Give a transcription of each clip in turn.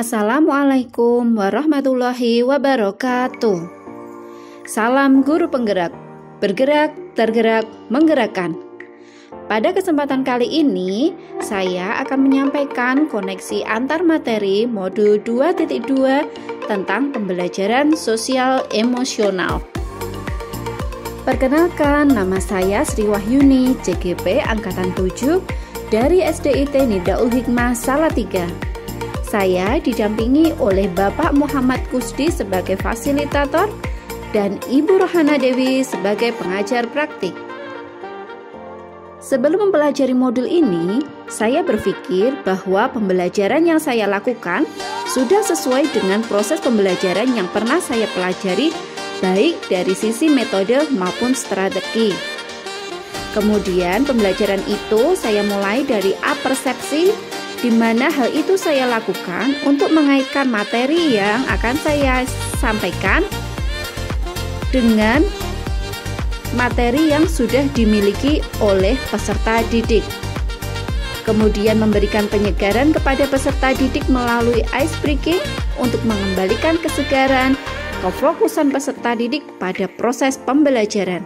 Assalamualaikum warahmatullahi wabarakatuh. Salam guru penggerak, bergerak, tergerak, menggerakkan. Pada kesempatan kali ini, saya akan menyampaikan koneksi antar materi modul 2.2 tentang pembelajaran sosial emosional. Perkenalkan, nama saya Sri Wahyuni, CGP Angkatan 7 dari SDIT Nidaul Hikmah Salatiga. Saya didampingi oleh Bapak Muhammad Kusdi sebagai fasilitator dan Ibu Rohana Dewi sebagai pengajar praktik. Sebelum mempelajari modul ini, saya berpikir bahwa pembelajaran yang saya lakukan sudah sesuai dengan proses pembelajaran yang pernah saya pelajari, baik dari sisi metode maupun strategi. Kemudian pembelajaran itu saya mulai dari apersepsi, di mana hal itu saya lakukan untuk mengaitkan materi yang akan saya sampaikan dengan materi yang sudah dimiliki oleh peserta didik. Kemudian memberikan penyegaran kepada peserta didik melalui ice breaking untuk mengembalikan kesegaran, kefokusan peserta didik pada proses pembelajaran.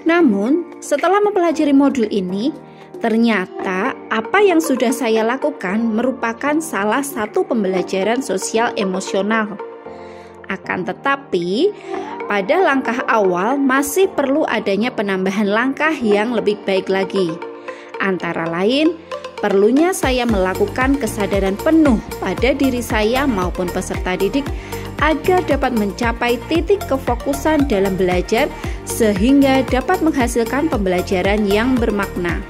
Namun, setelah mempelajari modul ini, ternyata apa yang sudah saya lakukan merupakan salah satu pembelajaran sosial emosional. Akan tetapi, pada langkah awal masih perlu adanya penambahan langkah yang lebih baik lagi. Antara lain, perlunya saya melakukan kesadaran penuh pada diri saya maupun peserta didik agar dapat mencapai titik kefokusan dalam belajar sehingga dapat menghasilkan pembelajaran yang bermakna.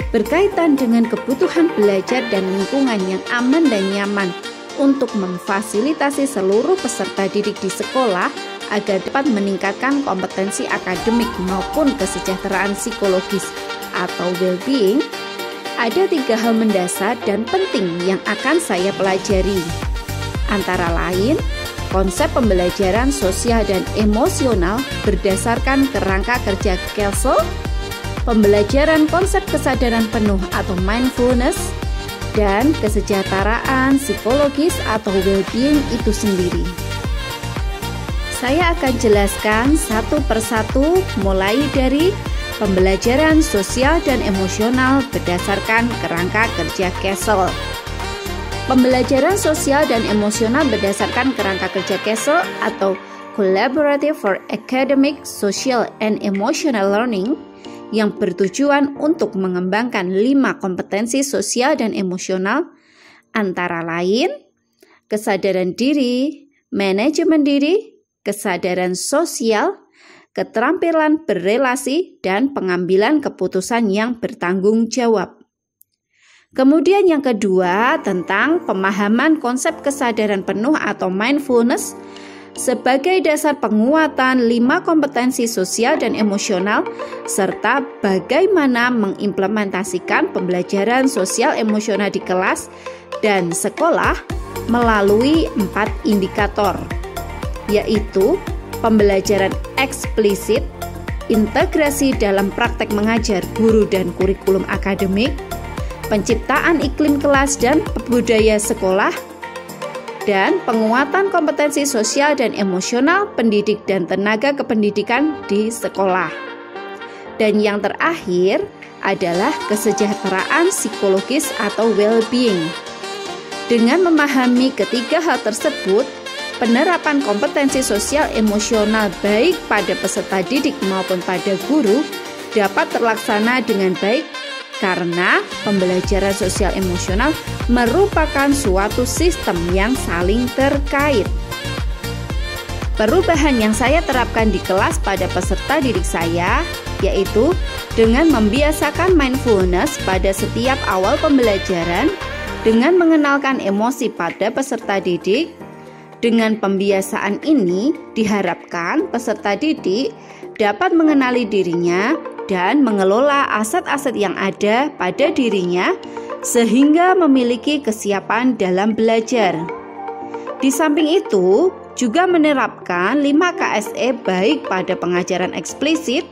Berkaitan dengan kebutuhan belajar dan lingkungan yang aman dan nyaman untuk memfasilitasi seluruh peserta didik di sekolah agar dapat meningkatkan kompetensi akademik maupun kesejahteraan psikologis atau well-being, ada 3 hal mendasar dan penting yang akan saya pelajari. Antara lain, konsep pembelajaran sosial dan emosional berdasarkan kerangka kerja Kelsey, pembelajaran konsep kesadaran penuh atau mindfulness, dan kesejahteraan psikologis atau well-being itu sendiri. Saya akan jelaskan satu persatu mulai dari pembelajaran sosial dan emosional berdasarkan kerangka kerja Kelsey. Pembelajaran sosial dan emosional berdasarkan kerangka kerja Kelsey atau Collaborative for Academic, Social, and Emotional Learning yang bertujuan untuk mengembangkan 5 kompetensi sosial dan emosional, antara lain kesadaran diri, manajemen diri, kesadaran sosial, keterampilan berrelasi, dan pengambilan keputusan yang bertanggung jawab. Kemudian yang kedua tentang pemahaman konsep kesadaran penuh atau mindfulness sebagai dasar penguatan 5 kompetensi sosial dan emosional, serta bagaimana mengimplementasikan pembelajaran sosial emosional di kelas dan sekolah melalui 4 indikator, yaitu pembelajaran eksplisit, integrasi dalam praktek mengajar guru dan kurikulum akademik, penciptaan iklim kelas dan budaya sekolah, dan penguatan kompetensi sosial dan emosional pendidik dan tenaga kependidikan di sekolah. Dan yang terakhir adalah kesejahteraan psikologis atau well-being. Dengan memahami ketiga hal tersebut, penerapan kompetensi sosial emosional baik pada peserta didik maupun pada guru dapat terlaksana dengan baik karena pembelajaran sosial emosional merupakan suatu sistem yang saling terkait. Perubahan yang saya terapkan di kelas pada peserta didik saya yaitu dengan membiasakan mindfulness pada setiap awal pembelajaran dengan mengenalkan emosi pada peserta didik. Dengan pembiasaan ini diharapkan peserta didik dapat mengenali dirinya dan mengelola aset-aset yang ada pada dirinya sehingga memiliki kesiapan dalam belajar. Di samping itu, juga menerapkan 5 KSE baik pada pengajaran eksplisit,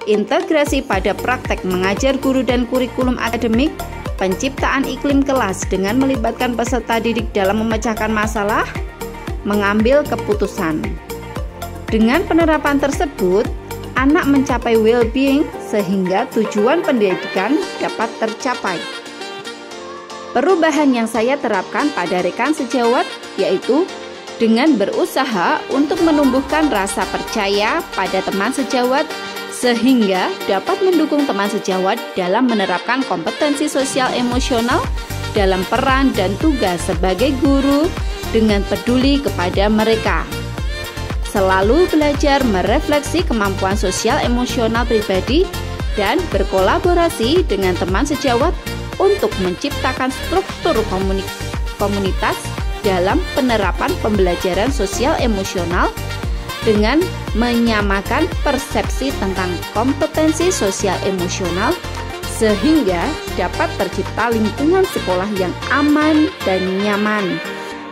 integrasi pada praktek mengajar guru dan kurikulum akademik, penciptaan iklim kelas dengan melibatkan peserta didik dalam memecahkan masalah, mengambil keputusan. Dengan penerapan tersebut, anak mencapai well-being sehingga tujuan pendidikan dapat tercapai. Perubahan yang saya terapkan pada rekan sejawat yaitu dengan berusaha untuk menumbuhkan rasa percaya pada teman sejawat sehingga dapat mendukung teman sejawat dalam menerapkan kompetensi sosial emosional dalam peran dan tugas sebagai guru dengan peduli kepada mereka. Selalu belajar merefleksi kemampuan sosial emosional pribadi dan berkolaborasi dengan teman sejawat untuk menciptakan struktur komunitas dalam penerapan pembelajaran sosial emosional dengan menyamakan persepsi tentang kompetensi sosial emosional sehingga dapat tercipta lingkungan sekolah yang aman dan nyaman,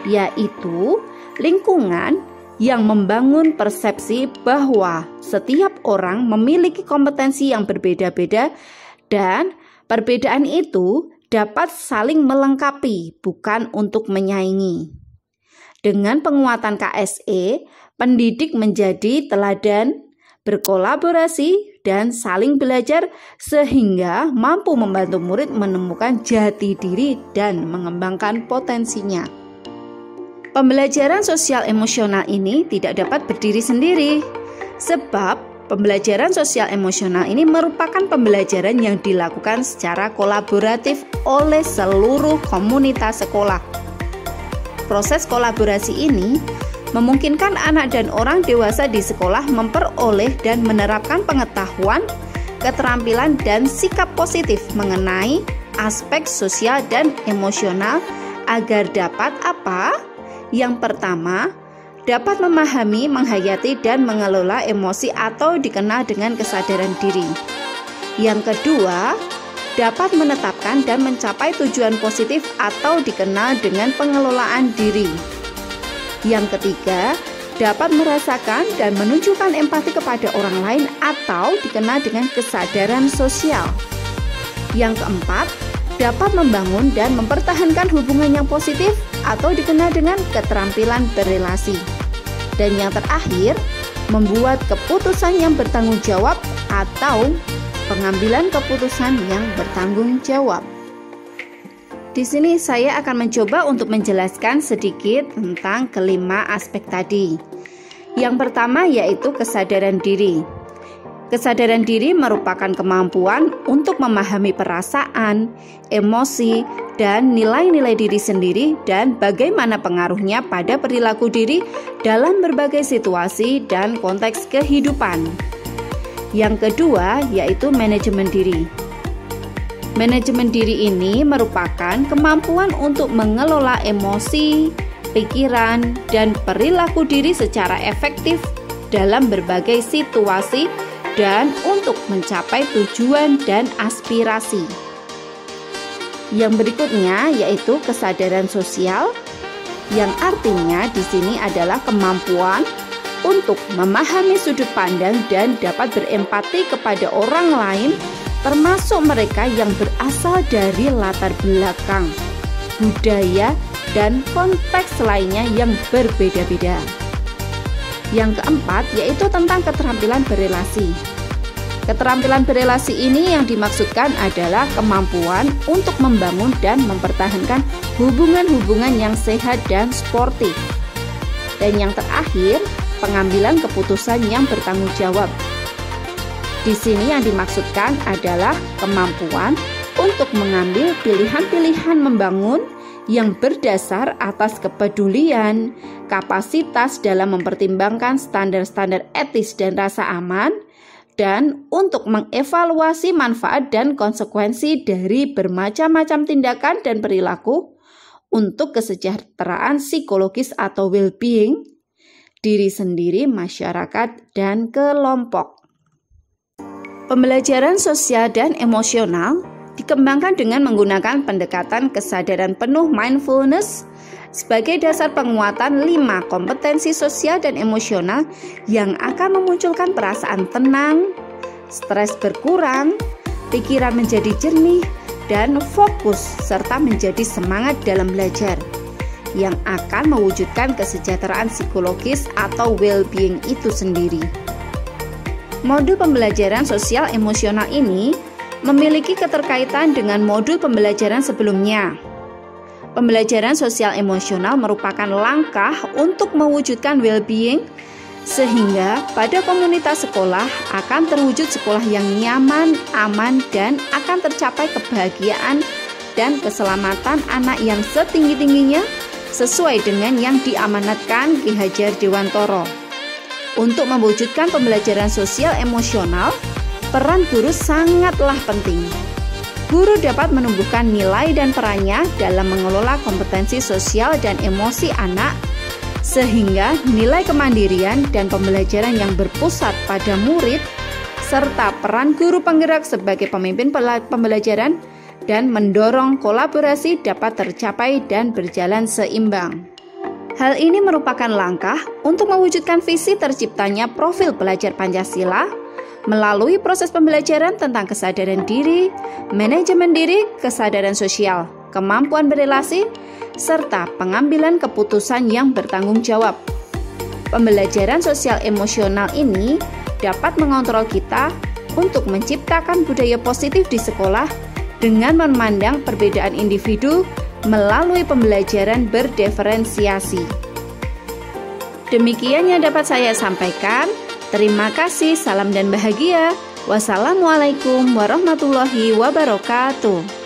yaitu lingkungan yang membangun persepsi bahwa setiap orang memiliki kompetensi yang berbeda-beda dan perbedaan itu dapat saling melengkapi, bukan untuk menyaingi. Dengan penguatan KSE, pendidik menjadi teladan, berkolaborasi, dan saling belajar sehingga mampu membantu murid menemukan jati diri dan mengembangkan potensinya. Pembelajaran sosial emosional ini tidak dapat berdiri sendiri, sebab pembelajaran sosial emosional ini merupakan pembelajaran yang dilakukan secara kolaboratif oleh seluruh komunitas sekolah. Proses kolaborasi ini memungkinkan anak dan orang dewasa di sekolah memperoleh dan menerapkan pengetahuan, keterampilan, dan sikap positif mengenai aspek sosial dan emosional agar dapat apa? Yang pertama, dapat memahami, menghayati, dan mengelola emosi atau dikenal dengan kesadaran diri. Yang kedua, dapat menetapkan dan mencapai tujuan positif atau dikenal dengan pengelolaan diri. Yang ketiga, dapat merasakan dan menunjukkan empati kepada orang lain atau dikenal dengan kesadaran sosial. Yang keempat, dapat membangun dan mempertahankan hubungan yang positif atau dikenal dengan keterampilan berelasi. Dan yang terakhir, membuat keputusan yang bertanggung jawab atau pengambilan keputusan yang bertanggung jawab. Di sini saya akan mencoba untuk menjelaskan sedikit tentang kelima aspek tadi. Yang pertama yaitu kesadaran diri. Kesadaran diri merupakan kemampuan untuk memahami perasaan, emosi, dan nilai-nilai diri sendiri dan bagaimana pengaruhnya pada perilaku diri dalam berbagai situasi dan konteks kehidupan. Yang kedua yaitu manajemen diri. Manajemen diri ini merupakan kemampuan untuk mengelola emosi, pikiran, dan perilaku diri secara efektif dalam berbagai situasi dan untuk mencapai tujuan dan aspirasi. Yang berikutnya yaitu kesadaran sosial, yang artinya di sini adalah kemampuan untuk memahami sudut pandang dan dapat berempati kepada orang lain, termasuk mereka yang berasal dari latar belakang, budaya, dan konteks lainnya yang berbeda-beda. Yang keempat yaitu tentang keterampilan berelasi. Keterampilan berelasi ini yang dimaksudkan adalah kemampuan untuk membangun dan mempertahankan hubungan-hubungan yang sehat dan sportif. Dan yang terakhir, pengambilan keputusan yang bertanggung jawab. Di sini yang dimaksudkan adalah kemampuan untuk mengambil pilihan-pilihan membangun yang berdasar atas kepedulian, kapasitas dalam mempertimbangkan standar-standar etis dan rasa aman, dan untuk mengevaluasi manfaat dan konsekuensi dari bermacam-macam tindakan dan perilaku untuk kesejahteraan psikologis atau well-being diri sendiri, masyarakat, dan kelompok. Pembelajaran sosial dan emosional dikembangkan dengan menggunakan pendekatan kesadaran penuh mindfulness sebagai dasar penguatan 5 kompetensi sosial dan emosional yang akan memunculkan perasaan tenang, stres berkurang, pikiran menjadi jernih, dan fokus serta menjadi semangat dalam belajar yang akan mewujudkan kesejahteraan psikologis atau well-being itu sendiri. Modul pembelajaran sosial emosional ini memiliki keterkaitan dengan modul pembelajaran sebelumnya. Pembelajaran sosial emosional merupakan langkah untuk mewujudkan well-being sehingga pada komunitas sekolah akan terwujud sekolah yang nyaman, aman, dan akan tercapai kebahagiaan dan keselamatan anak yang setinggi-tingginya sesuai dengan yang diamanatkan Ki Hajar Dewantoro. Untuk mewujudkan pembelajaran sosial emosional, peran guru sangatlah penting. Guru dapat menumbuhkan nilai dan perannya dalam mengelola kompetensi sosial dan emosi anak, sehingga nilai kemandirian dan pembelajaran yang berpusat pada murid, serta peran guru penggerak sebagai pemimpin pembelajaran dan mendorong kolaborasi dapat tercapai dan berjalan seimbang. Hal ini merupakan langkah untuk mewujudkan visi terciptanya profil pelajar Pancasila melalui proses pembelajaran tentang kesadaran diri, manajemen diri, kesadaran sosial, kemampuan berelasi, serta pengambilan keputusan yang bertanggung jawab. Pembelajaran sosial emosional ini dapat mengontrol kita untuk menciptakan budaya positif di sekolah dengan memandang perbedaan individu melalui pembelajaran berdiferensiasi. Demikian yang dapat saya sampaikan. Terima kasih, salam dan bahagia. Wassalamualaikum warahmatullahi wabarakatuh.